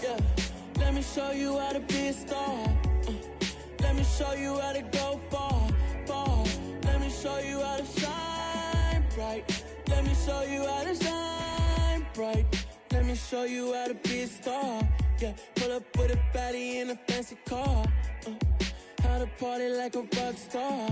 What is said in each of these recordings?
Yeah, let me show you how to be a star. Let me show you how to go far, far. Let me show you how to shine bright. Let me show you how to shine bright. Let me show you how to be a star. Yeah, pull up with a baddie in a fancy car. How to party like a rock star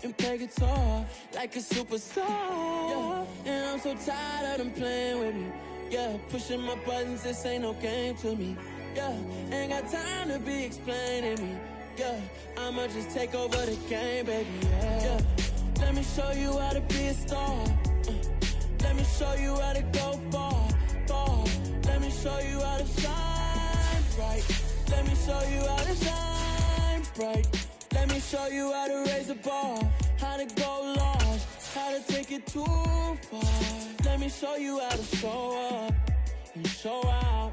and play guitar like a superstar. Yeah, and I'm so tired of them playing with me. Yeah, pushing my buttons, this ain't no game to me. Yeah, ain't got time to be explaining me. Yeah, I'ma just take over the game, baby. Yeah, let me show you how to be a star. Let me show you how to go far, far. Let me show you how to shine bright. Let me show you how to shine bright. Let me show you how to raise the bar, how to go large, how to take it too far. Let me show you how to show up and show out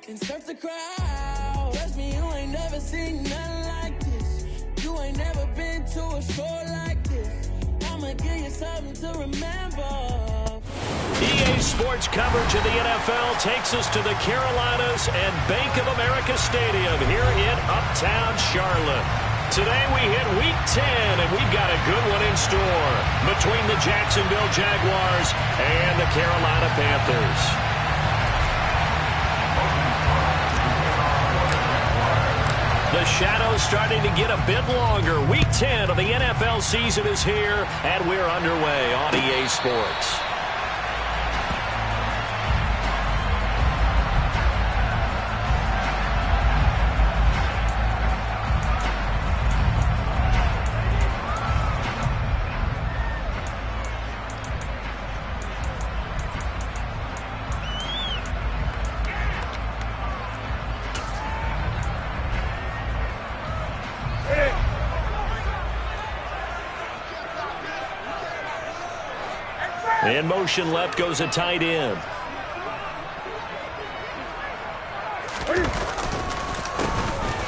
and surf the crowd. Trust me, you ain't never seen nothing like this. You ain't never been to a show like this. I'ma give you something to remember. EA Sports coverage of the NFL takes us to the Carolinas and Bank of America Stadium here in Uptown Charlotte. Today we hit Week 10, and we've got a good one in store between the Jacksonville Jaguars and the Carolina Panthers. The shadow's starting to get a bit longer. Week 10 of the NFL season is here, and we're underway on EA Sports. In motion left goes a tight end.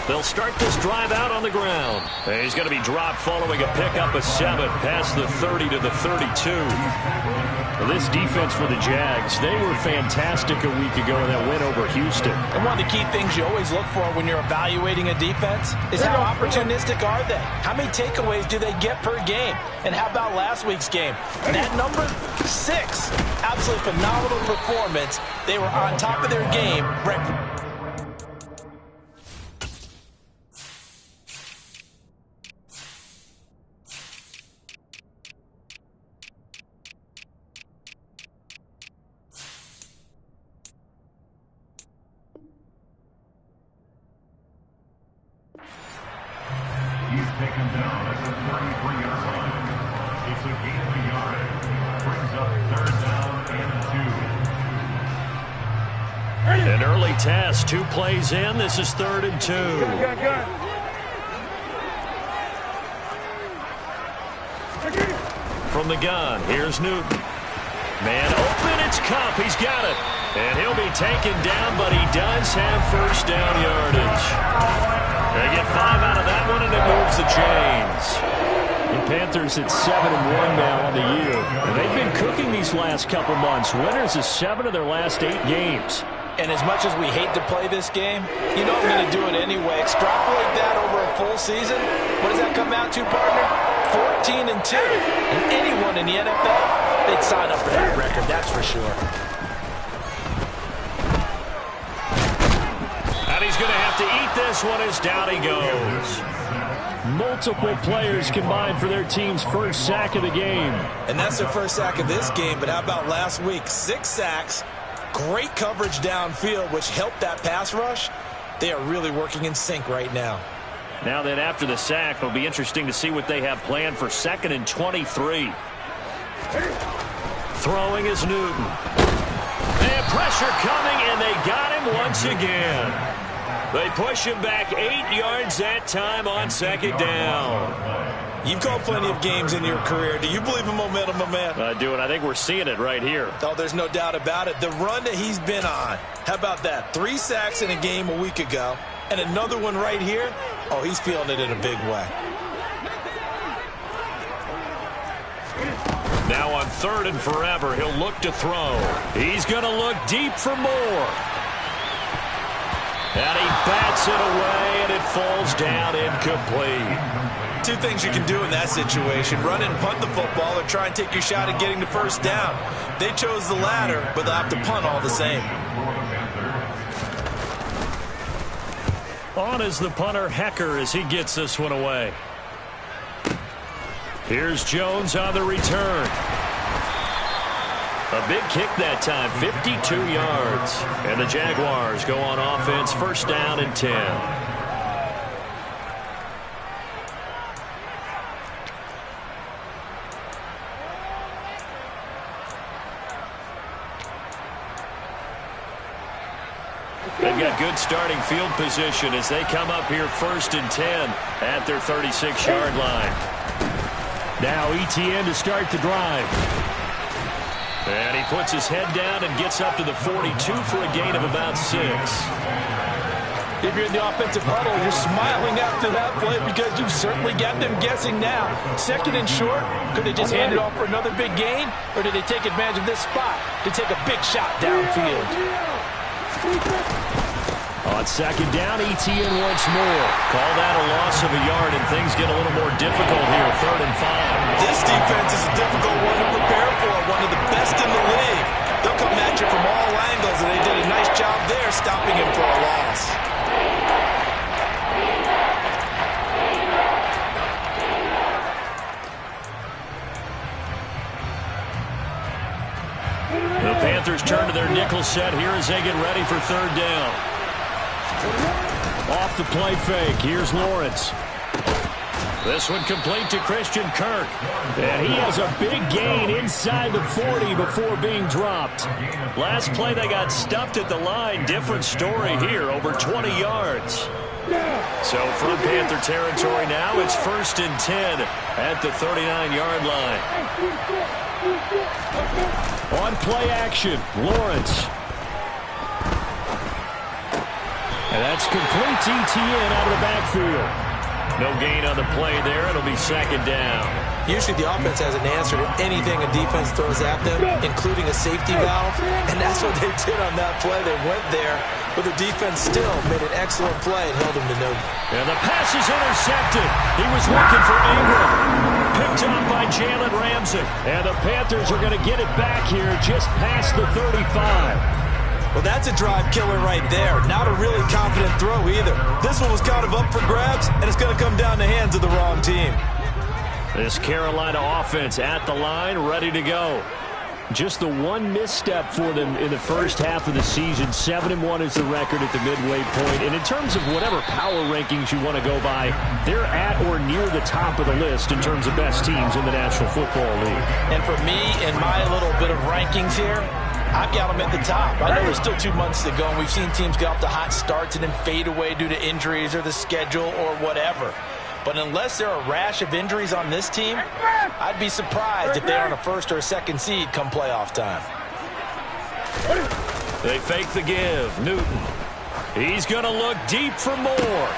They'll start this drive out on the ground. He's going to be dropped following a pickup of 7 past the 30 to the 32. Well, this defense for the Jags, they were fantastic a week ago in that win over Houston. And one of the key things you always look for when you're evaluating a defense is how opportunistic are they? How many takeaways do they get per game? And how about last week's game? That number 6, absolutely phenomenal performance. They were on top of their game. Taken down at the 33-yard line. It's a gain of a yard. Brings up 3rd down and 2. An early test, 2 plays in. This is 3rd and 2. Good. From the gun, here's Newton. Man open, it's Cup. He's got it. And he'll be taken down, but he does have first down yardage. They get 5 out of that one, and it moves the chains. The Panthers at 7-1 now on the year. And they've been cooking these last couple months. Winners of 7 of their last 8 games. And as much as we hate to play this game, you know I'm going to do it anyway. Extrapolate that over a full season. What does that come out to, partner? 14-2. And anyone in the NFL, they'd sign up for that record, that's for sure. And he's going to have to eat this one as down he goes. Multiple players combined for their team's first sack of the game. And that's their first sack of this game, but how about last week? 6 sacks, great coverage downfield, which helped that pass rush. They are really working in sync right now. Now then, after the sack, it'll be interesting to see what they have planned for 2nd and 23. Throwing is Newton. And pressure pressure coming, and they got him once again. They push him back 8 yards that time on second down. You've called plenty of games in your career. Do you believe in momentum, my man? I do, and I think we're seeing it right here. Oh, there's no doubt about it. The run that he's been on. How about that? 3 sacks in a game a week ago, and another one right here. Oh, he's feeling it in a big way. Now on 3rd and forever, he'll look to throw. He's going to look deep for more. And he bats it away, and it falls down incomplete. 2 things you can do in that situation. Run and punt the football or try and take your shot at getting the first down. They chose the latter, but they'll have to punt all the same. On is the punter, Hecker, as he gets this one away. Here's Jones on the return. A big kick that time, 52 yards. And the Jaguars go on offense, 1st down and 10. They've got good starting field position as they come up here 1st and 10 at their 36-yard line. Now Etienne to start the drive. And he puts his head down and gets up to the 42 for a gain of about 6. If you're in the offensive huddle, you're smiling after that play because you've certainly got them guessing now. 2nd and short, could they just hand it off for another big gain? Or did they take advantage of this spot to take a big shot downfield? On 2nd down, Etienne once more. Call that a loss of a yard, and things get a little more difficult here, 3rd and 5. This defense is a difficult one to prepare for, one of the best in the league. They'll come at you from all angles, and they did a nice job there stopping him for a loss. The Panthers turn to their nickel set here as they get ready for 3rd down. Off the play fake. Here's Lawrence. This one complete to Christian Kirk. And he has a big gain inside the 40 before being dropped. Last play they got stuffed at the line. Different story here. Over 20 yards. So from Panther territory now, it's 1st and 10 at the 39-yard line. On play action, Lawrence. And that's complete to Etienne out of the backfield. No gain on the play there. It'll be 2nd down. Usually the offense has an answer to anything a defense throws at them, including a safety valve. And that's what they did on that play. They went there, but the defense still made an excellent play and held him to no. And the pass is intercepted. He was looking for Ingram. Picked up by Jalen Ramsey. And the Panthers are going to get it back here just past the 35. Well, that's a drive killer right there. Not a really confident throw either. This one was kind of up for grabs, and it's going to come down the hands of the wrong team. This Carolina offense at the line, ready to go. Just the one misstep for them in the first half of the season. 7-1 is the record at the midway point. And in terms of whatever power rankings you want to go by, they're at or near the top of the list in terms of best teams in the National Football League. And for me, in my little bit of rankings here, I've got them at the top. I know there's still 2 months to go, and we've seen teams get off to hot starts and then fade away due to injuries or the schedule or whatever. But unless there are a rash of injuries on this team, I'd be surprised if they aren't a 1st or a 2nd seed come playoff time. They fake the give. Newton. He's going to look deep for more.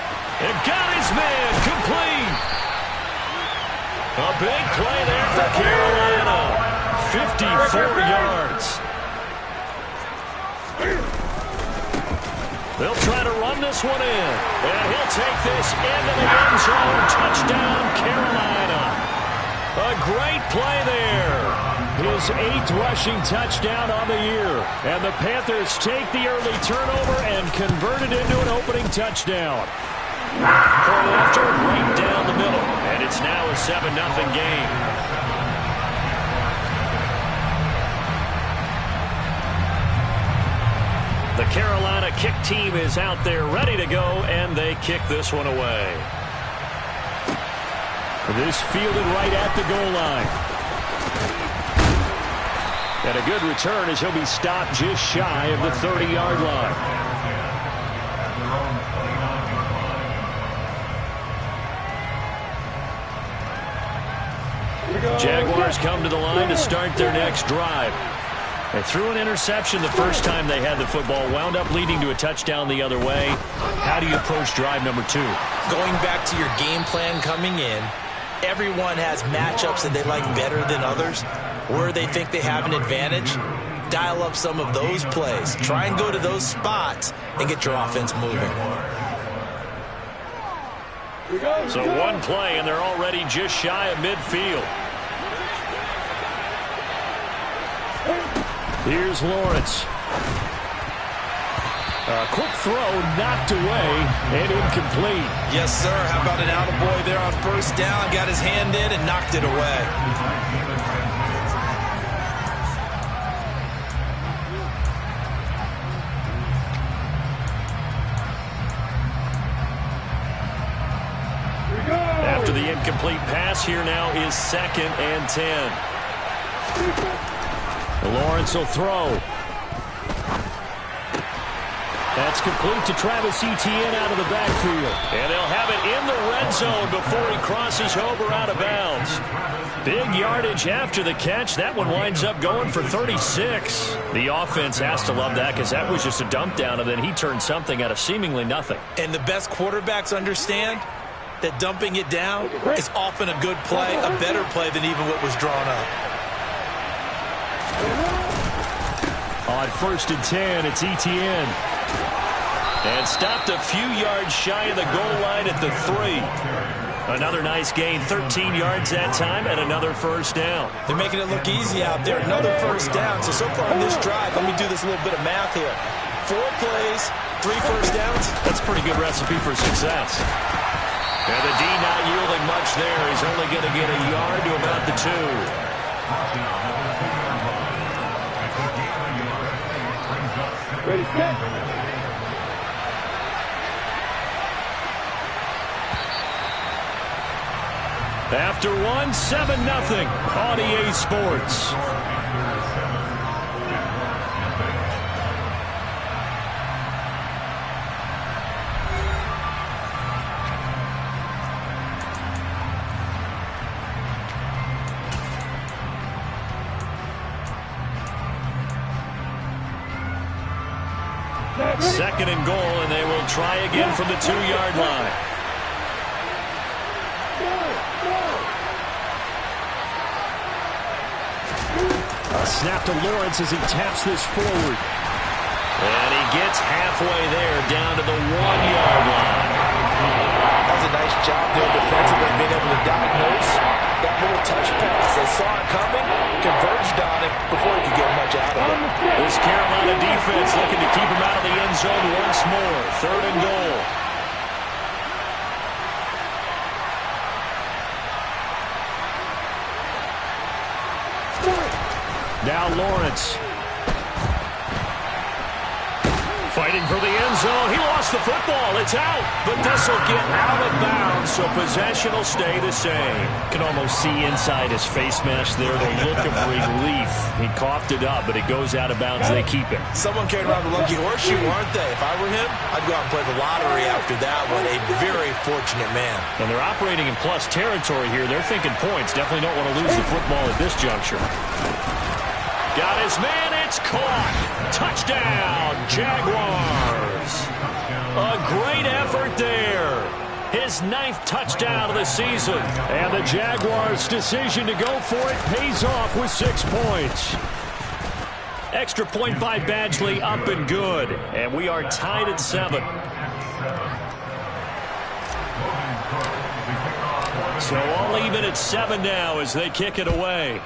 And got his man complete. A big play there for Carolina. 54 yards. They'll try to run this one in. And he'll take this into the end zone. Touchdown, Carolina. A great play there. His 8th rushing touchdown on the year. And the Panthers take the early turnover and convert it into an opening touchdown. Point after, right down the middle. And it's now a 7-0 game. The Carolina kick team is out there ready to go, and they kick this one away. This fielded right at the goal line. And a good return as he'll be stopped just shy of the 30-yard line. Jaguars come to the line to start their next drive. They threw an interception the first time they had the football, wound up leading to a touchdown the other way. How do you approach drive number 2? Going back to your game plan coming in, everyone has matchups that they like better than others. Where they think they have an advantage, dial up some of those plays. Try and go to those spots and get your offense moving. So one play, and they're already just shy of midfield. Here's Lawrence. A quick throw knocked away and incomplete. Yes, sir. How about an attaboy there on first down? Got his hand in and knocked it away. After the incomplete pass, here now is 2nd and 10. Lawrence will throw. That's complete to Travis Etienne out of the backfield. And they'll have it in the red zone before he crosses over out of bounds. Big yardage after the catch. That one winds up going for 36. The offense has to love that because that was just a dump down, and then he turned something out of seemingly nothing. And the best quarterbacks understand that dumping it down is often a good play, a better play than even what was drawn up. On 1st and 10, it's Etienne. And stopped a few yards shy of the goal line at the 3. Another nice gain, 13 yards that time, and another first down. They're making it look easy out there. Another first down. So far in this drive, let me do this little bit of math here. 4 plays, 3 first downs. That's a pretty good recipe for success. And the D not yielding much there. He's only going to get a yard to about the 2. Ready, set. After 1, 7-0 on EA Sports. Second and goal, and they will try again from the 2-yard line. A snap to Lawrence as he taps this forward. And he gets halfway there, down to the 1-yard line. That was a nice job there defensively, being able to diagnose that little touch pass. They saw it coming, converged on it before he could get much out of it. This Carolina defense looking to keep him out of the end zone once more. 3rd and goal. Now Lawrence. Fighting for the end zone. He lost the football. It's out. But this will get out of bounds, so possession will stay the same. Can almost see inside his face mask there the look of relief. He coughed it up, but it goes out of bounds. They keep it. Someone carried around the lucky horseshoe, aren't they? If I were him, I'd go out and play the lottery after that one. A very fortunate man. And they're operating in plus territory here. They're thinking points. Definitely don't want to lose the football at this juncture. Got his man. It's caught. Touchdown, Jaguars. A great effort there. His 9th touchdown of the season. And the Jaguars' decision to go for it pays off with 6 points. Extra point by Badgley, up and good. And we are tied at 7. So all even at 7 now as they kick it away.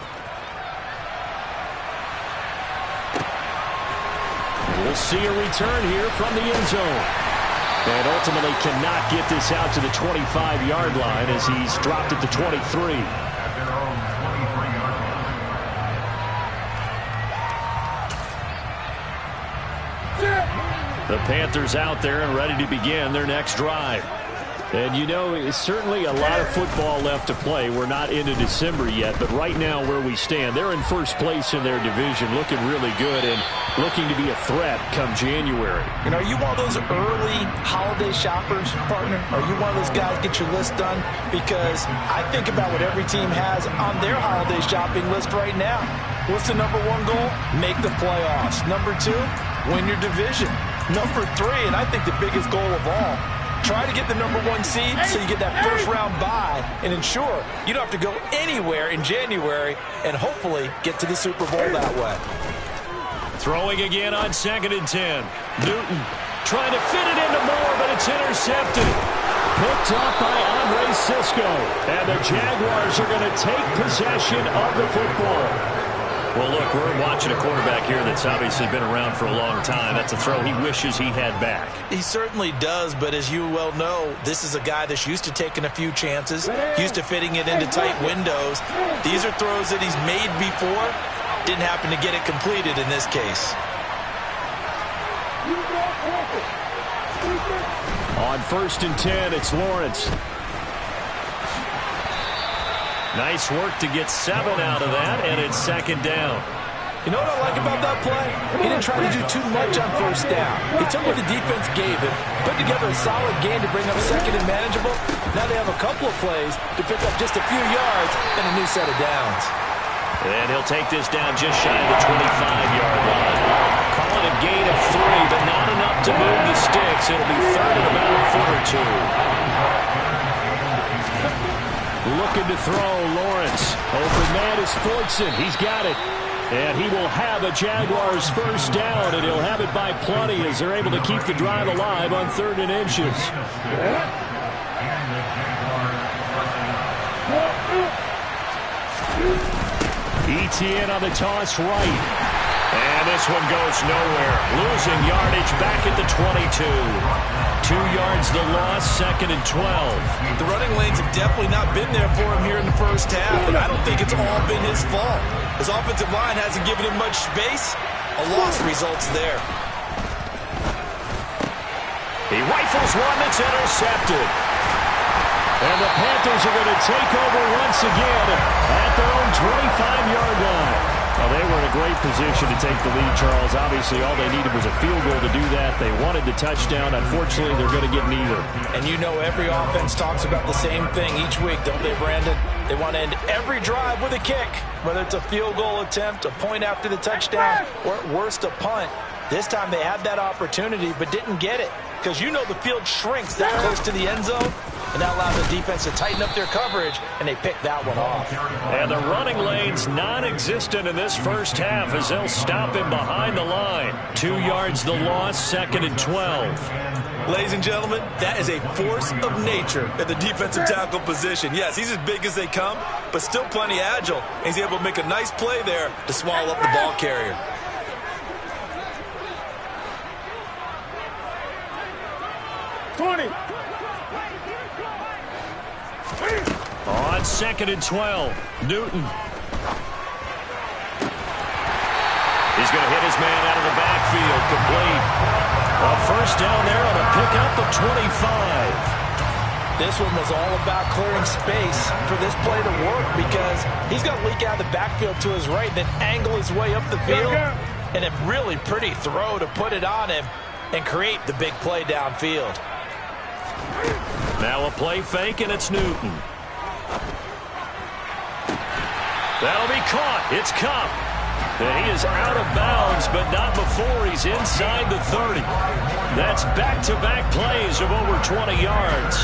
We'll see a return here from the end zone. And ultimately cannot get this out to the 25-yard line as he's dropped at the 23. At their own 23-yard line. The Panthers out there and ready to begin their next drive. And, you know, it's certainly a lot of football left to play. We're not into December yet, but right now where we stand, they're in first place in their division, looking really good and looking to be a threat come January. And are you one of those early holiday shoppers, partner? Are you one of those guys get your list done? Because I think about what every team has on their holiday shopping list right now. What's the number one goal? Make the playoffs. Number two, win your division. Number three, and I think the biggest goal of all, try to get the number one seed so you get that first round bye and ensure you don't have to go anywhere in January and hopefully get to the Super Bowl that way. Throwing again on 2nd and 10. Newton trying to fit it into Moore, but it's intercepted. Picked up by Andre Cisco. And the Jaguars are going to take possession of the football. Well, look, we're watching a quarterback here that's obviously been around for a long time. That's a throw he wishes he had back. He certainly does, but as you well know, this is a guy that's used to taking a few chances, used to fitting it into tight windows. These are throws that he's made before. Didn't happen to get it completed in this case. On 1st and 10, it's Lawrence. Nice work to get 7 out of that, and it's 2nd down. You know what I like about that play? He didn't try to do too much on 1st down. He took what the defense gave him, put together a solid game to bring up 2nd and manageable. Now they have a couple of plays to pick up just a few yards and a new set of downs. And he'll take this down just shy of the 25-yard line. Calling a gain of 3, but not enough to move the sticks. It'll be 3rd and about a foot or two. Looking to throw, Lawrence. Open man is Fortson. He's got it. And he will have a Jaguars first down, and he'll have it by plenty as they're able to keep the drive alive on 3rd and inches. ETN on the toss right. And this one goes nowhere. Losing yardage back at the 22. 2 yards the loss, 2nd and 12. The running lanes have definitely not been there for him here in the first half, and I don't think it's all been his fault. His offensive line hasn't given him much space. A loss results there. He rifles one that's intercepted. And the Panthers are going to take over once again at their own 25-yard line. Well, they were in a great position to take the lead, Charles. Obviously, all they needed was a field goal to do that. They wanted the touchdown. Unfortunately, they're going to get neither. And you know every offense talks about the same thing each week, don't they, Brandon? They want to end every drive with a kick, whether it's a field goal attempt, a point after the touchdown, or at worst, a punt. This time they had that opportunity but didn't get it because you know the field shrinks that close to the end zone, and that allows the defense to tighten up their coverage, and they pick that one off. And the running lane's non-existent in this first half as they'll stop him behind the line. 2 yards the loss, 2nd and 12. Ladies and gentlemen, that is a force of nature at the defensive tackle position. Yes, he's as big as they come, but still plenty agile. He's able to make a nice play there to swallow up the ball carrier. On 2nd and 12, Newton. He's going to hit his man out of the backfield, complete. A first down there on a pickup of 25. This one was all about clearing space for this play to work because he's going to leak out of the backfield to his right, then angle his way up the field, and a really pretty throw to put it on him and create the big play downfield. Now a play fake, and it's Newton. That'll be caught. It's Cup. And he is out of bounds, but not before he's inside the 30. That's back-to-back plays of over 20 yards.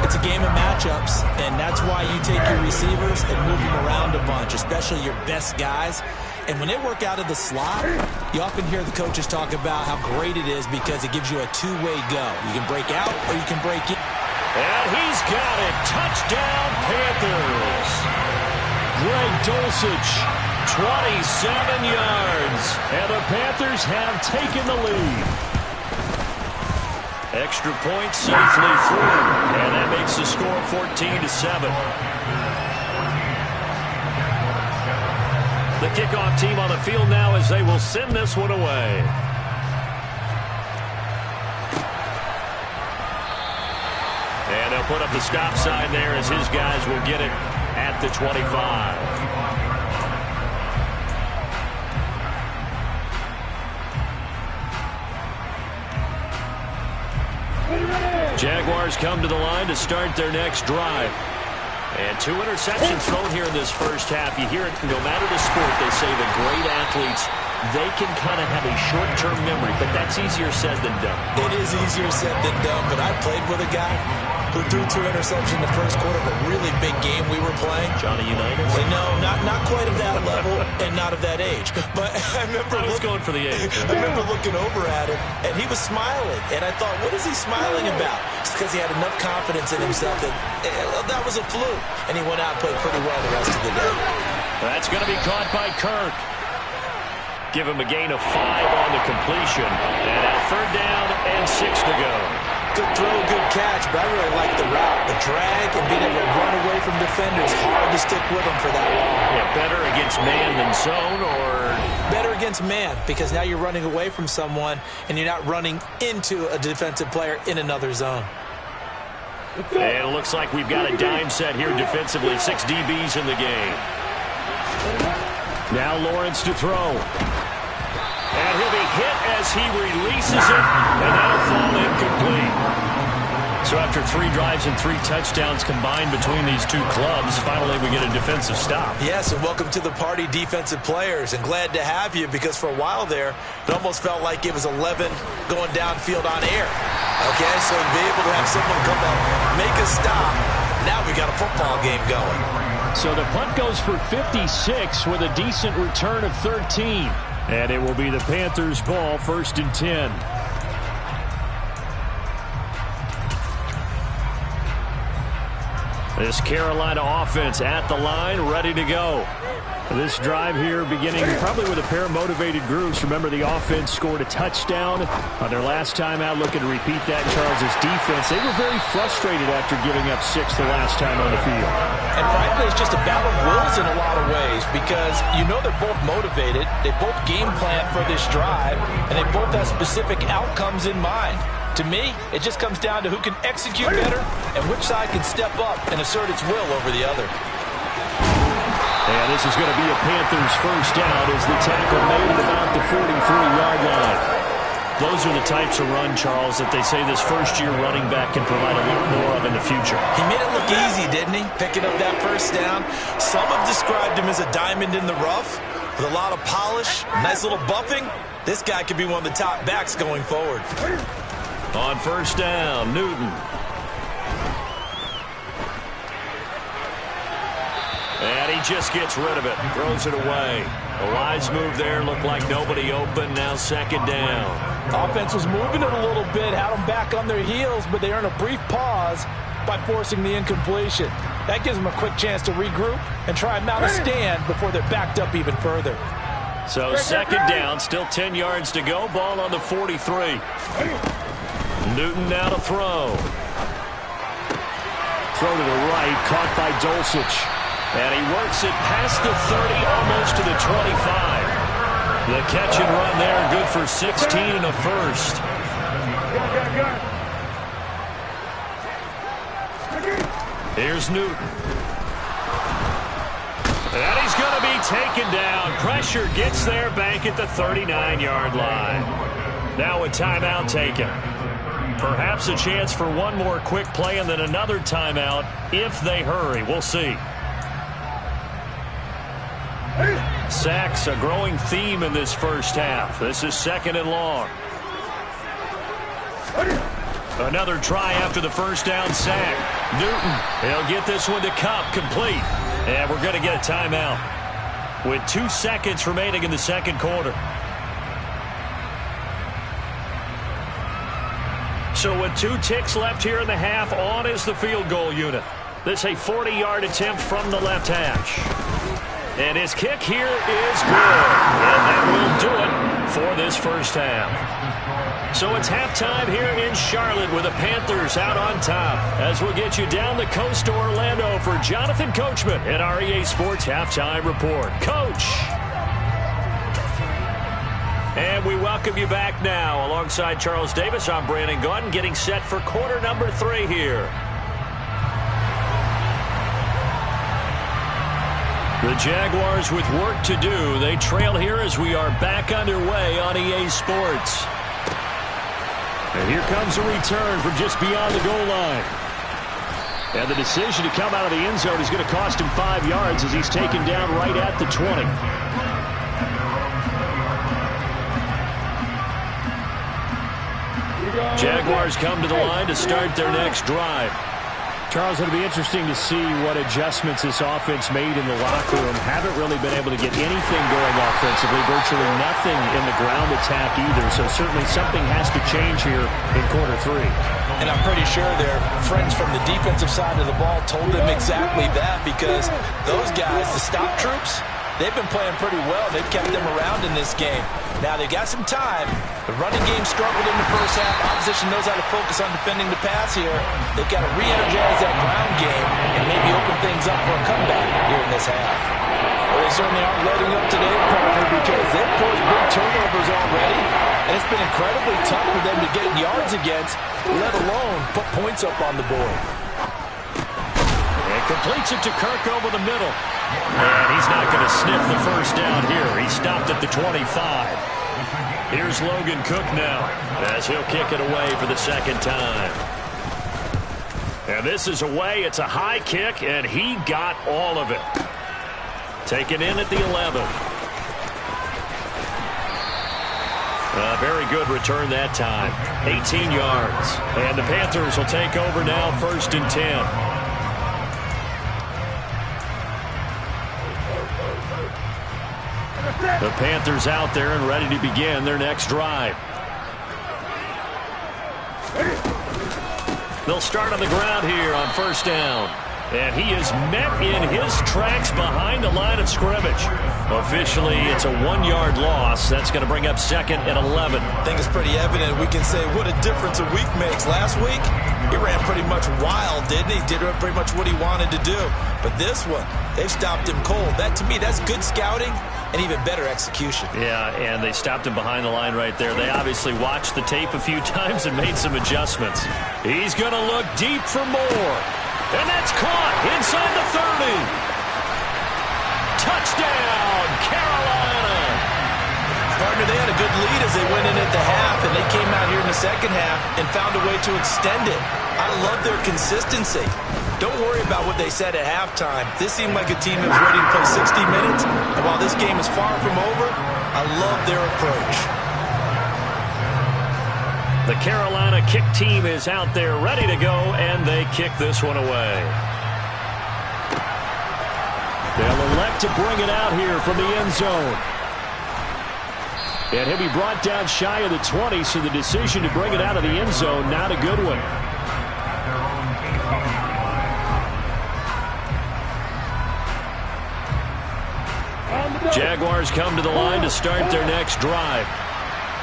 It's a game of matchups, and that's why you take your receivers and move them around a bunch, especially your best guys. And when they work out of the slot, you often hear the coaches talk about how great it is because it gives you a two-way go. You can break out or you can break in. And he's got it. Touchdown, Panthers. Greg Dulcich, 27 yards. And the Panthers have taken the lead. Extra point safely through. And that makes the score 14-7. The kickoff team on the field now as they will send this one away. And they'll put up the stop sign there as his guys will get it at the 25. Jaguars come to the line to start their next drive. And 2 interceptions thrown here in this first half. You hear it no matter the sport. They say the great athletes, they can kind of have a short-term memory, but that's easier said than done. It is easier said than done, but I played with a guy who threw 2 interceptions in the first quarter of a really big game we were playing. Johnny Unitas? No, not quite of that level and not of that age. But I remember going for the age. I remember looking over at him, and he was smiling. And I thought, what is he smiling about? It's because he had enough confidence in himself that that was a fluke. And he went out and played pretty well the rest of the day. That's going to be caught by Kirk. Give him a gain of 5 on the completion. And now 3rd down and 6 to go. Good throw, good catch, but I really like the route. The drag and being able to run away from defenders. Hard to stick with them for that long. Yeah, better against man than zone, or? Better against man, because now you're running away from someone and you're not running into a defensive player in another zone. And it looks like we've got a dime set here defensively. 6 DBs in the game. Now Lawrence to throw. And he'll be hit as he releases it, and that'll fall incomplete. So after 3 drives and 3 touchdowns combined between these two clubs, finally we get a defensive stop. Yes, and welcome to the party, defensive players, and glad to have you, because for a while there, it almost felt like it was 11 going downfield on air. Okay, so to be able to have someone come up, make a stop, now we got a football game going. So the punt goes for 56 with a decent return of 13. And it will be the Panthers' ball, 1st and 10. This Carolina offense at the line, ready to go. This drive here beginning probably with a pair of motivated groups. Remember, the offense scored a touchdown on their last time out. Looking to repeat that in Charles' defense. They were very frustrated after giving up 6 the last time on the field. And frankly, it's just a battle of wills in a lot of ways, because you know they're both motivated. They both game plan for this drive, and they both have specific outcomes in mind. To me, it just comes down to who can execute better and which side can step up and assert its will over the other. And this is going to be a Panthers first down as the tackle made at about the 43-yard line. Those are the types of run, Charles, that they say this first-year running back can provide a lot more of in the future. He made it look easy, didn't he? Picking up that first down. Some have described him as a diamond in the rough with a lot of polish, nice little buffing. This guy could be one of the top backs going forward. On first down, Newton. And he just gets rid of it, throws it away. A wise move there, looked like nobody open, now 2nd down. Offense was moving it a little bit, had them back on their heels, but they earn a brief pause by forcing the incompletion. That gives them a quick chance to regroup and try and mount a stand before they're backed up even further. So 2nd down, still 10 yards to go, ball on the 43. Newton now to throw. Throw to the right, caught by Dulcich. And he works it past the 30, almost to the 25. The catch and run there, good for 16 and a first. Here's Newton. And he's going to be taken down. Pressure gets there, back at the 39-yard line. Now a timeout taken. Perhaps a chance for one more quick play and then another timeout if they hurry. We'll see. Sacks, a growing theme in this first half. This is 2nd and long. Another try after the first down sack. Newton, he'll get this one to Cup, complete. And we're going to get a timeout with 2 seconds remaining in the 2nd quarter. So with 2 ticks left here in the half, on is the field goal unit. This a 40-yard attempt from the left hash. And his kick here is good. And that will do it for this first half. So it's halftime here in Charlotte with the Panthers out on top. As we'll get you down the coast to Orlando for Jonathan Coachman at our EA Sports Halftime Report. Coach! And we welcome you back now. Alongside Charles Davis, I'm Brandon Gaudin, getting set for quarter number 3 here. The Jaguars with work to do. They trail here as we are back underway on EA Sports. And here comes a return from just beyond the goal line. And the decision to come out of the end zone is going to cost him 5 yards as he's taken down right at the 20. Jaguars come to the line to start their next drive. Charles, it'll be interesting to see what adjustments this offense made in the locker room. Haven't really been able to get anything going offensively, virtually nothing in the ground attack either. So certainly something has to change here in quarter 3. And I'm pretty sure their friends from the defensive side of the ball told them exactly that, because those guys, the stop troops, they've been playing pretty well. They've kept them around in this game. Now they've got some time. The running game struggled in the first half. Opposition knows how to focus on defending the pass here. They've got to re-energize that ground game and maybe open things up for a comeback here in this half. Well, they certainly aren't letting up today, partner, because they've caused big turnovers already. And it's been incredibly tough for them to get yards against, let alone put points up on the board. And completes it to Kirk over the middle. And he's not going to sniff the first down here. He stopped at the 25. Here's Logan Cook now as he'll kick it away for the second time. And this is away. It's a high kick, and he got all of it. Taken in at the 11. A very good return that time. 18 yards. And the Panthers will take over now, 1st and 10. The Panthers out there and ready to begin their next drive. They'll start on the ground here on 1st down. And he is met in his tracks behind the line of scrimmage. Officially, it's a 1-yard loss. That's going to bring up 2nd and 11. I think it's pretty evident. We can say what a difference a week makes. Last week, he ran pretty much wild, didn't he? Did pretty much what he wanted to do. But this one, they've stopped him cold. That, to me, that's good scouting and even better execution. Yeah, and they stopped him behind the line right there. They obviously watched the tape a few times and made some adjustments. He's going to look deep for more. And that's caught inside the 30. Touchdown, Carolina. Partner, they had a good lead as they went in at the half, and they came out here in the second half and found a way to extend it. I love their consistency. Don't worry about what they said at halftime. This seemed like a team that was ready to play 60 minutes, and while this game is far from over, I love their approach. The Carolina kick team is out there ready to go, and they kick this one away. They'll elect to bring it out here from the end zone. And he'll be brought down shy of the 20, so the decision to bring it out of the end zone, not a good one. Jaguars come to the line to start their next drive.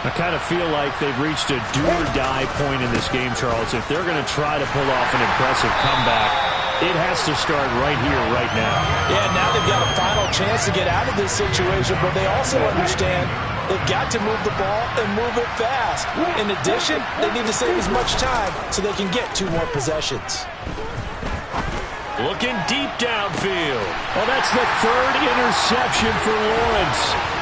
I kind of feel like they've reached a do-or-die point in this game, Charles. If they're going to try to pull off an impressive comeback, it has to start right here, right now. Yeah, now they've got a final chance to get out of this situation, but they also understand they've got to move the ball and move it fast. In addition, they need to save as much time so they can get 2 more possessions. Looking deep downfield. Well, that's the 3rd interception for Lawrence.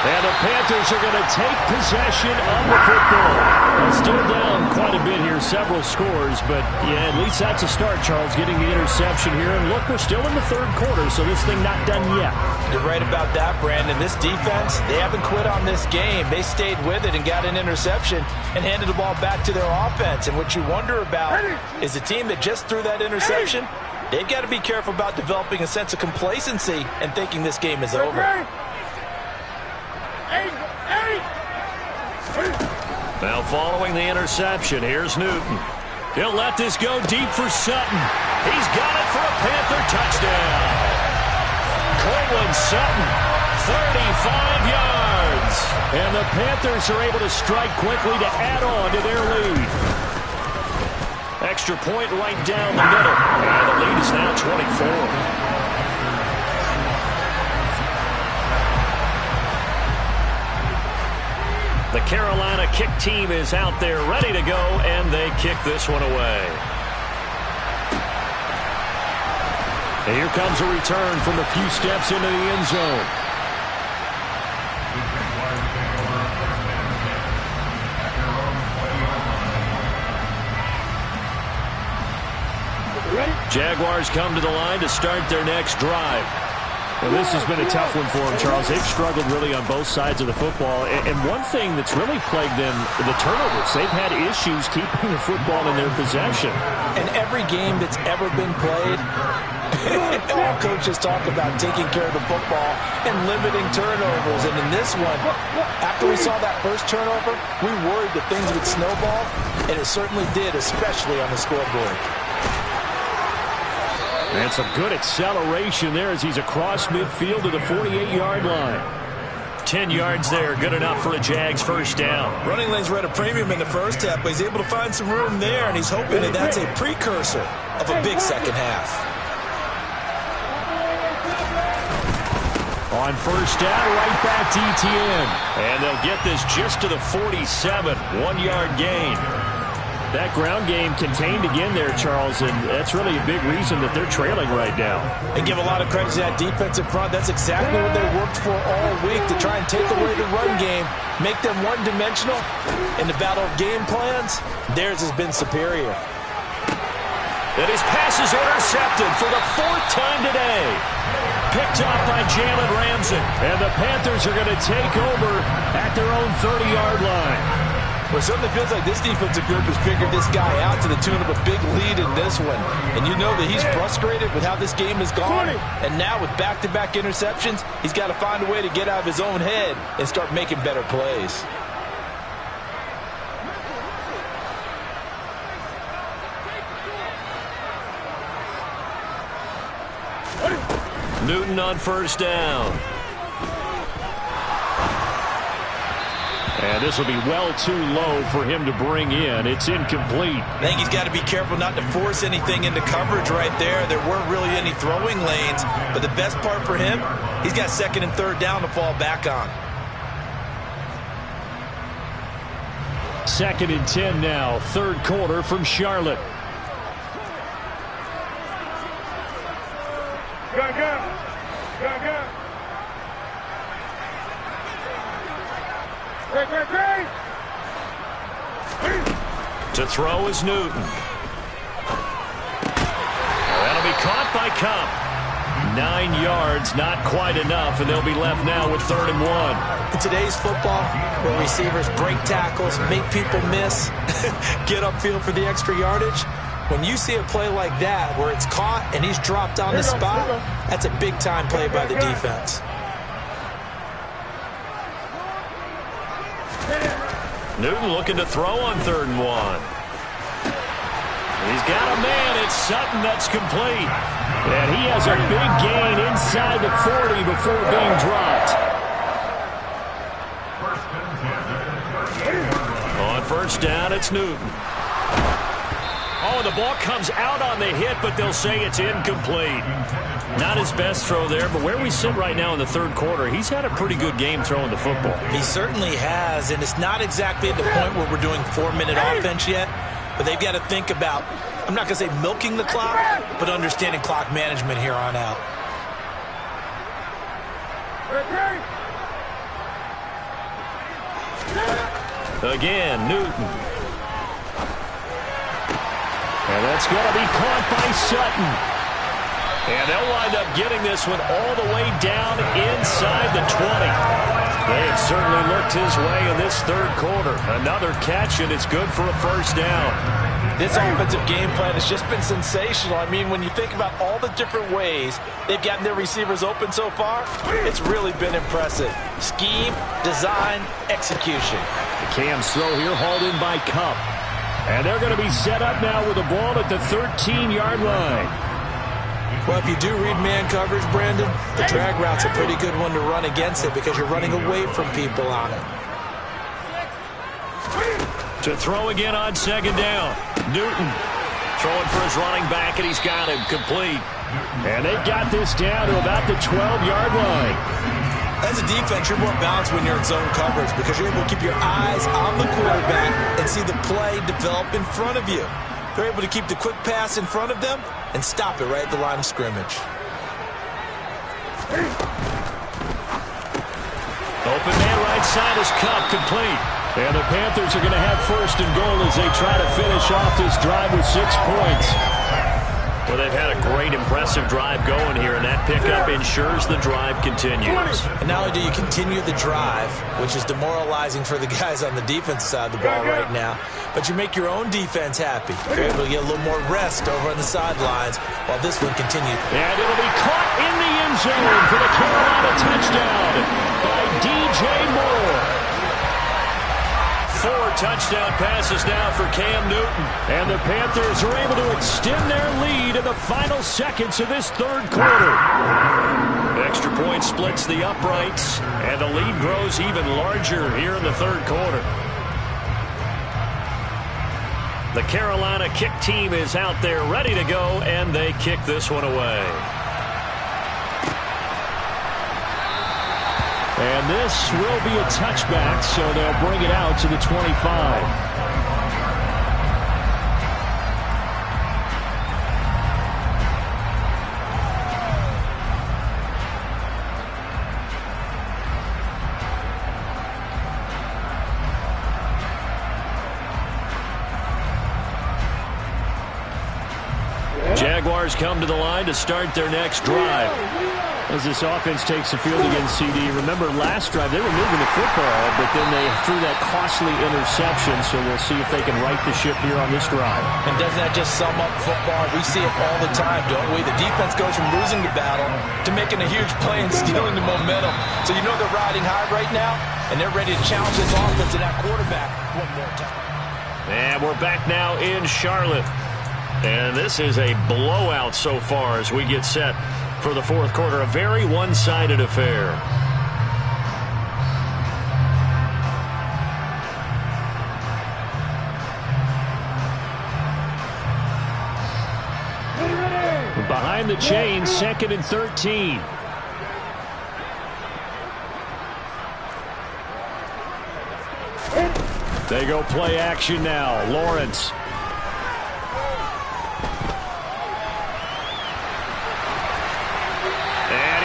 And the Panthers are going to take possession of the football. Well, still down quite a bit here, several scores, but yeah, at least that's a start, Charles, getting the interception here. And look, we're still in the 3rd quarter, so this thing not done yet. You're right about that, Brandon. This defense, they haven't quit on this game. They stayed with it and got an interception and handed the ball back to their offense. And what you wonder about is a team that just threw that interception, they've got to be careful about developing a sense of complacency and thinking this game is over. Now following the interception, here's Newton. He'll let this go deep for Sutton. He's got it for a Panther touchdown. Cortland Sutton, 35 yards. And the Panthers are able to strike quickly to add on to their lead. Extra point right down the middle. And the lead is now 24. The Carolina kick team is out there ready to go, and they kick this one away. And here comes a return from a few steps into the end zone. Jaguars come to the line to start their next drive. Well, this has been a tough one for them, Charles. They've struggled really on both sides of the football. And one thing that's really plagued them, the turnovers. They've had issues keeping the football in their possession. And every game that's ever been played, all coaches talk about taking care of the football and limiting turnovers. And in this one, after we saw that first turnover, we worried that things would snowball, and it certainly did, especially on the scoreboard. And some good acceleration there as he's across midfield to the 48-yard line. 10 yards there, good enough for a Jags first down. Running lanes were at a premium in the first half, but he's able to find some room there, and he's hoping that that's a precursor of a big second half. On first down, right back to ETN. And they'll get this just to the 47, 1-yard gain. That ground game contained again there, Charles, and that's really a big reason that they're trailing right now. And give a lot of credit to that defensive front. That's exactly what they worked for all week, to try and take away the run game, make them one-dimensional. In the battle of game plans, theirs has been superior. And his pass is intercepted for the 4th time today. Picked up by Jalen Ramsey. And the Panthers are going to take over at their own 30-yard line. Well, it certainly feels like this defensive group has figured this guy out to the tune of a big lead in this one. And you know that he's frustrated with how this game has gone. And now with back-to-back interceptions, he's got to find a way to get out of his own head and start making better plays. Newton on first down. And this will be well too low for him to bring in. It's incomplete. I think he's got to be careful not to force anything into coverage right there. There weren't really any throwing lanes, but the best part for him, he's got 2nd and 3rd down to fall back on. 2nd and 10 now, 3rd quarter from Charlotte. To throw is Newton. That'll be caught by Cup. 9 yards, not quite enough, and they'll be left now with 3rd and 1. In today's football, where receivers break tackles, make people miss, get upfield for the extra yardage, when you see a play like that where it's caught and he's dropped on the spot, that's a big-time play by the defense. Newton looking to throw on 3rd and 1. He's got a man. It's Sutton that's complete. And he has a big gain inside the 40 before being dropped. On first down, it's Newton. Oh, the ball comes out on the hit, but they'll say it's incomplete. Not his best throw there, but where we sit right now in the 3rd quarter, he's had a pretty good game throwing the football. He certainly has, and it's not exactly at the point where we're doing 4-minute offense yet, but they've got to think about, I'm not going to say milking the clock, but understanding clock management here on out. Again, Newton. And that's going to be caught by Sutton. And they'll wind up getting this one all the way down inside the 20. They have certainly looked his way in this 3rd quarter. Another catch, and it's good for a first down. This offensive game plan has just been sensational. I mean, when you think about all the different ways they've gotten their receivers open so far, it's really been impressive. Scheme, design, execution. The Cam's throw here hauled in by Cup. And they're going to be set up now with the ball at the 13-yard line. Well, if you do read man coverage, Brandon, the drag route's a pretty good one to run against it because you're running away from people on it. To throw again on 2nd down. Newton throwing for his running back, and he's got him complete. And they've got this down to about the 12-yard line. As a defense, you're more balanced when you're in zone coverage because you're able to keep your eyes on the quarterback and see the play develop in front of you. They're able to keep the quick pass in front of them and stop it right at the line of scrimmage. Open man right side is Cup, complete. And the Panthers are going to have first and goal as they try to finish off this drive with 6 points. Well, they've had a great, impressive drive going here, and that pickup ensures the drive continues. And not only do you continue the drive, which is demoralizing for the guys on the defensive side of the ball right now, but you make your own defense happy. You're able to get a little more rest over on the sidelines while this one continues. And it'll be caught in the end zone for the Carolina touchdown by DJ Moore. 4 touchdown passes now for Cam Newton. And the Panthers are able to extend their lead in the final seconds of this third quarter. Extra point splits the uprights, and the lead grows even larger here in the third quarter. The Carolina kick team is out there ready to go, and they kick this one away. And this will be a touchback, so they'll bring it out to the 25. Jaguars come to the line to start their next drive. As this offense takes the field against CD, remember last drive they were moving the football, but then they threw that costly interception, so we'll see if they can right the ship here on this drive. And doesn't that just sum up football? We see it all the time, don't we? The defense goes from losing the battle to making a huge play and stealing the momentum. So you know they're riding high right now, and they're ready to challenge this offense and that quarterback one more time. And we're back now in Charlotte. And this is a blowout so far as we get set for the fourth quarter. A very one-sided affair. Behind the chains, 2nd and 13. They go play action now. Lawrence.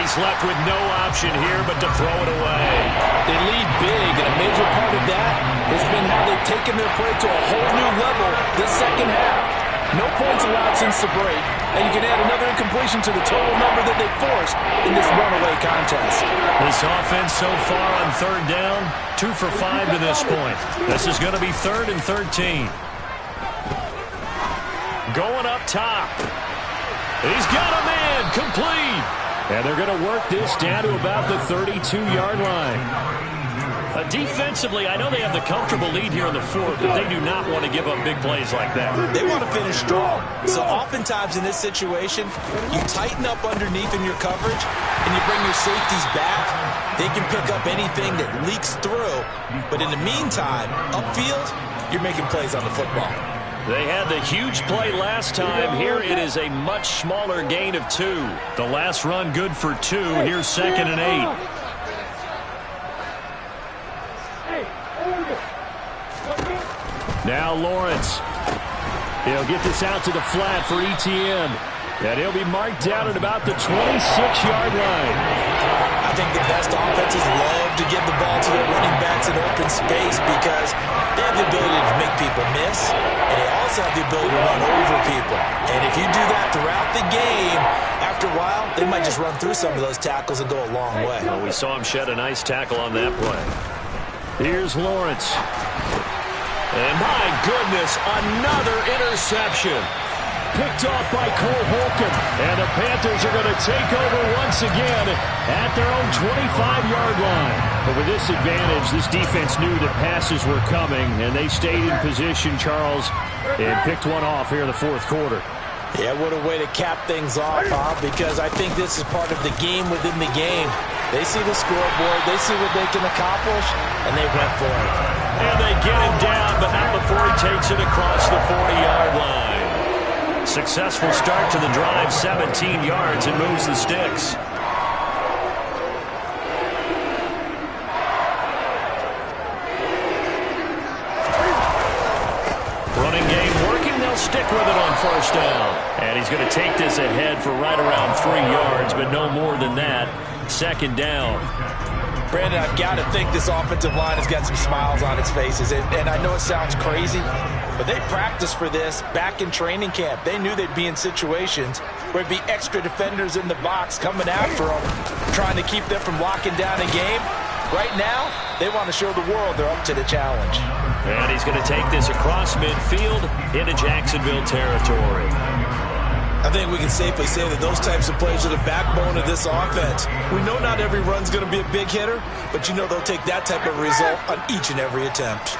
He's left with no option here but to throw it away. They lead big, and a major part of that has been how they've taken their play to a whole new level this second half. No points allowed since the break, and you can add another incompletion to the total number that they've forced in this runaway contest. This offense so far on third down, 2 for 5 to this point. This is going to be 3rd and 13. Going up top. He's got a man, complete. And they're going to work this down to about the 32-yard line. Defensively, I know they have the comfortable lead here in the fourth, but they do not want to give up big plays like that. They want to finish strong. So oftentimes in this situation, you tighten up underneath in your coverage, and you bring your safeties back. They can pick up anything that leaks through. But in the meantime, upfield, you're making plays on the football. They had the huge play last time. Here it is a much smaller gain of 2. The last run good for 2. Here's 2nd and 8. Now Lawrence. He'll get this out to the flat for Etienne. And he'll be marked down at about the 26-yard line. I think the best offenses love to give the ball to their running backs in open space because they have the ability to make people miss, and they also have the ability to run over people. And if you do that throughout the game, after a while, they might just run through some of those tackles and go a long way. Well, we saw him shed a nice tackle on that play. Here's Lawrence. And my goodness, another interception. Picked off by Cole Holcomb. And the Panthers are going to take over once again at their own 25-yard line. But with this advantage, this defense knew that passes were coming, and they stayed in position, Charles, and picked one off here in the fourth quarter. Yeah, what a way to cap things off, huh? Because I think this is part of the game within the game. They see the scoreboard, they see what they can accomplish, and they went for it. And they get him down, but not before he takes it across the 40-yard line. Successful start to the drive, 17 yards, and moves the sticks. Running game working, they'll stick with it on first down. And he's going to take this ahead for right around 3 yards, but no more than that. second down. Brandon, I've got to think this offensive line has got some smiles on its faces. And I know it sounds crazy, but they practiced for this back in training camp. They knew they'd be in situations where it'd be extra defenders in the box coming after them, trying to keep them from locking down a game. Right now, they want to show the world they're up to the challenge. And he's going to take this across midfield into Jacksonville territory. I think we can safely say that those types of plays are the backbone of this offense. We know not every run's going to be a big hitter, but you know they'll take that type of result on each and every attempt.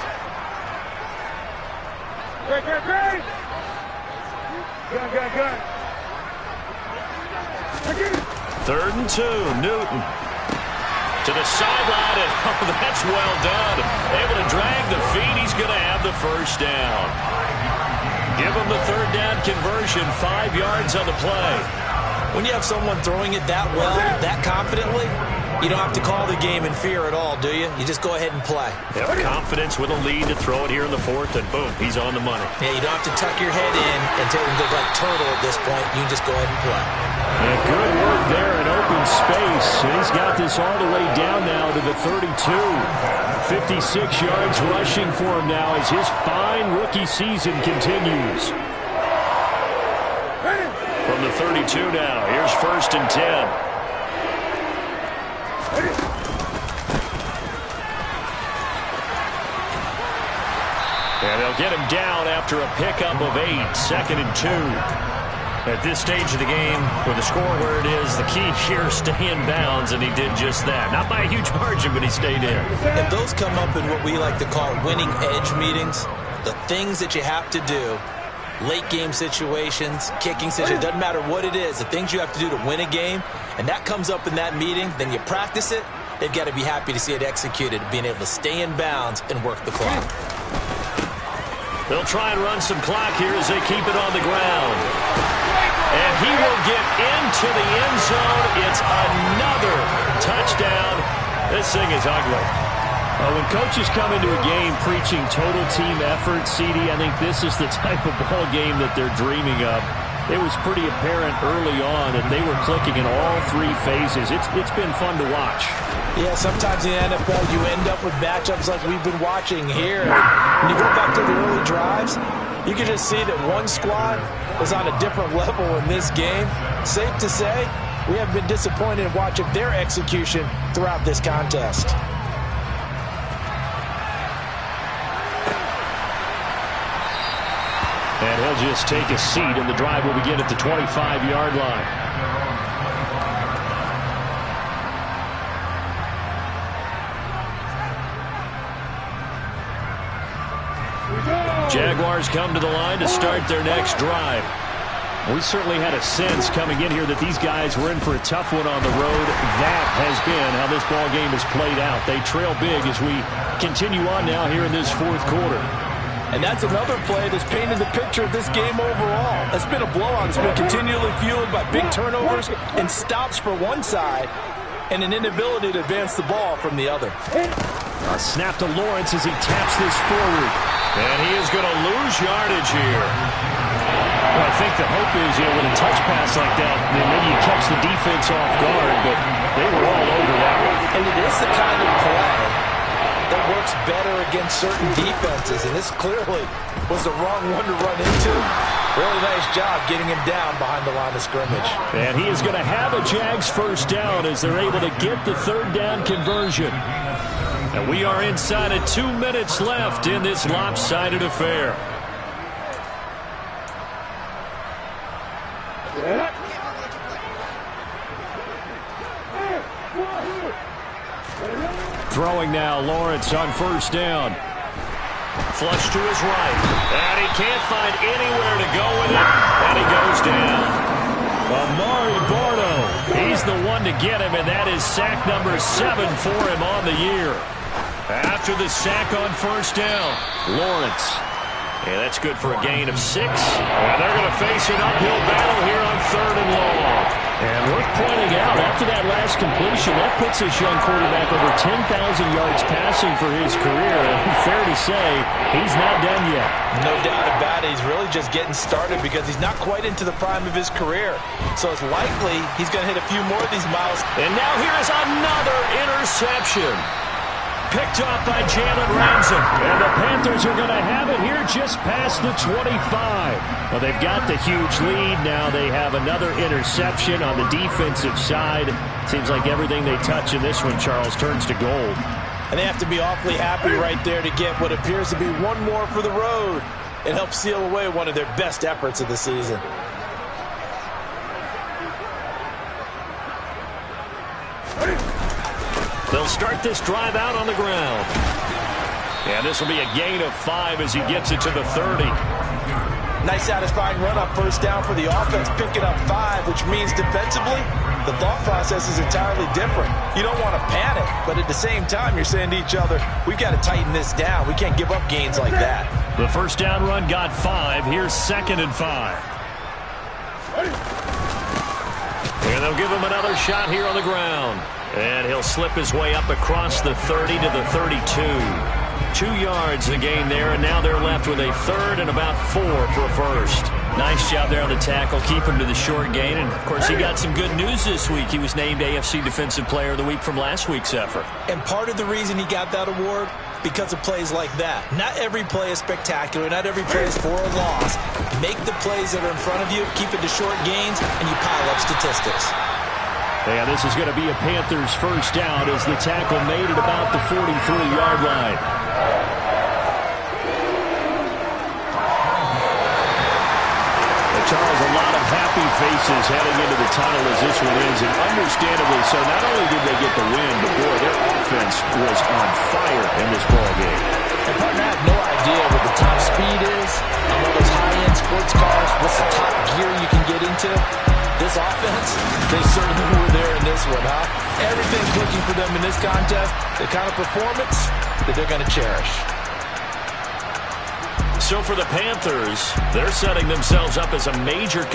Third and 2, Newton. To the sideline, and oh, that's well done. Able to drag the feet. He's going to have the first down. Give him the third down conversion, 5 yards on the play. When you have someone throwing it that well, that confidently, you don't have to call the game in fear at all, do you? You just go ahead and play. Have confidence with a lead to throw it here in the fourth, and boom, he's on the money. Yeah, you don't have to tuck your head in and take him like turtle at this point. You can just go ahead and play. And good work there in open space. And he's got this all the way down now to the 32. 56 yards rushing for him now as his fine rookie season continues. From the 32 now, here's 1st and 10. And they'll get him down after a pickup of 8, 2nd and 2. At this stage of the game, with the score where it is, the key here is stay in bounds, and he did just that. Not by a huge margin, but he stayed in. And those come up in what we like to call winning edge meetings. The things that you have to do, late game situations, kicking situations, doesn't matter what it is, the things you have to do to win a game, and that comes up in that meeting, then you practice it, they've got to be happy to see it executed, being able to stay in bounds and work the clock. They'll try and run some clock here as they keep it on the ground. And he will get into the end zone. It's another touchdown. This thing is ugly. When coaches come into a game preaching total team effort, CD, I think this is the type of ball game that they're dreaming of. It was pretty apparent early on that they were clicking in all 3 phases. It's been fun to watch. Yeah, sometimes in the NFL you end up with matchups like we've been watching here. When you go back to the early drives, you can just see that one squad is on a different level in this game. Safe to say, we have been disappointed in watching their execution throughout this contest. And he'll just take a seat, and the drive will begin at the 25-yard line. Jaguars come to the line to start their next drive. We certainly had a sense coming in here that these guys were in for a tough one on the road. That has been how this ball game has played out. They trail big as we continue on now here in this 4th quarter. And that's another play that's painted the picture of this game overall. It's been a blowout. It's been continually fueled by big turnovers and stops for one side and an inability to advance the ball from the other. A snap to Lawrence as he taps this forward. And he is going to lose yardage here. Well, I think the hope is, with a touch pass like that, then maybe you catch the defense off guard, but they were all over that one. And it is the kind of play that works better against certain defenses, and this clearly was the wrong one to run into. Really nice job getting him down behind the line of scrimmage. And he is going to have a Jags first down as they're able to get the third down conversion. And we are inside of 2 minutes left in this lopsided affair. Throwing now, Lawrence on first down. Flush to his right. And he can't find anywhere to go with it. And he goes down. Amari Barno. He's the one to get him, and that is sack number 7 for him on the year. After the sack on first down, Lawrence. Yeah, that's good for a gain of 6. And they're going to face an uphill battle here on 3rd and long. And worth pointing out, after that last completion, that puts this young quarterback over 10,000 yards passing for his career. And fair to say, he's not done yet. No doubt about it. He's really just getting started because he's not quite into the prime of his career. So it's likely he's going to hit a few more of these miles. And now here is another interception. Picked off by Jalen Ramsey. And the Panthers are going to have it here just past the 25. Well, they've got the huge lead. Now they have another interception on the defensive side. Seems like everything they touch in this one, Charles, turns to gold. And they have to be awfully happy right there to get what appears to be one more for the road. It helps seal away one of their best efforts of the season. They'll start this drive out on the ground. And this will be a gain of 5 as he gets it to the 30. Nice satisfying run up first down for the offense, picking up 5, which means defensively, the thought process is entirely different. You don't want to panic, but at the same time, you're saying to each other, we've got to tighten this down. We can't give up gains like that. The first down run got 5. Here's 2nd and 5. And they'll give him another shot here on the ground. And he'll slip his way up across the 30 to the 32. 2 yards the gain there, and now they're left with a 3rd and about 4 for a first. Nice job there on the tackle, keep him to the short gain. And, of course, he got some good news this week. He was named AFC Defensive Player of the Week from last week's effort. And part of the reason he got that award, because of plays like that. Not every play is spectacular. Not every play is for a loss. Make the plays that are in front of you, keep it to short gains, and you pile up statistics. And this is going to be a Panthers first down as the tackle made at about the 43-yard line. Charles, a lot of happy faces heading into the tunnel as this one ends, and understandably so. Not only did they get the win, but boy, their offense was on fire in this ball game. And partner, I have no idea what the top speed is on one of those high-end sports cars. What's the top gear you can get into? This offense, they certainly were there in this one, huh? Everything clicking for them in this contest, the kind of performance that they're going to cherish. So for the Panthers, they're setting themselves up as a major